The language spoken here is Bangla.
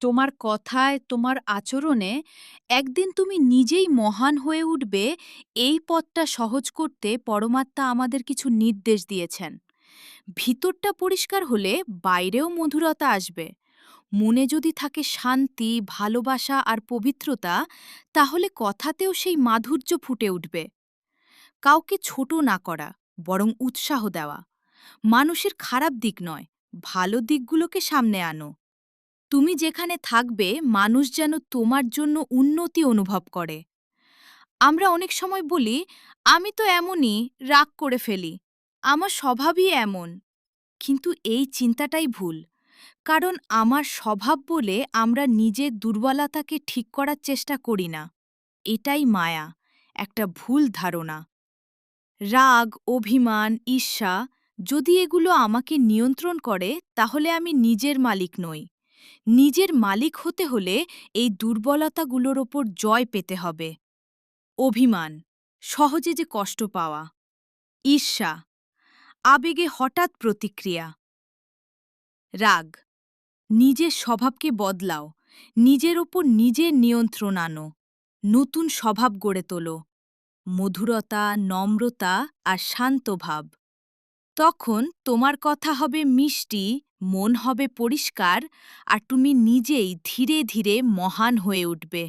তোমার কথায়, তোমার আচরণে একদিন তুমি নিজেই মহান হয়ে উঠবে, এই পথটা সহজ করতে পরমাত্মা আমাদের কিছু নির্দেশ দিয়েছেন। ভিতরটা পরিষ্কার হলে বাইরেও মধুরতা আসবে। মনে যদি থাকে শান্তি, ভালোবাসা আর পবিত্রতা, তাহলে কথাতেও সেই মাধুর্য ফুটে উঠবে। কাউকে ছোট না করা, বরং উৎসাহ দেওয়া। মানুষের খারাপ দিক নয়, ভালো দিকগুলোকে সামনে আনো। তুমি যেখানে থাকবে, মানুষ যেন তোমার জন্য উন্নতি অনুভব করে। আমরা অনেক সময় বলি, আমি তো এমনই, রাগ করে ফেলি, আমার স্বভাবই এমন। কিন্তু এই চিন্তাটাই ভুল। কারণ আমার স্বভাব বলে আমরা নিজের দুর্বলতাকে ঠিক করার চেষ্টা করি না। এটাই মায়া, একটা ভুল ধারণা। রাগ, অভিমান, ঈর্ষা, যদি এগুলো আমাকে নিয়ন্ত্রণ করে, তাহলে আমি নিজের মালিক নই। নিজের মালিক হতে হলে এই দুর্বলতাগুলোর ওপর জয় পেতে হবে। অভিমান, সহজে যে কষ্ট পাওয়া। ঈর্ষা, আবেগে হঠাৎ প্রতিক্রিয়া। রাগ, নিজের স্বভাবকে বদলাও, নিজের ওপর নিজের নিয়ন্ত্রণ আনো, নতুন স্বভাব গড়ে তোলো। মধুরতা, নম্রতা আর শান্ত ভাব। তখন তোমার কথা হবে মিষ্টি, মন হবে পরিষ্কার, আর তুমি নিজেই ধীরে ধীরে মহান হয়ে উঠবে।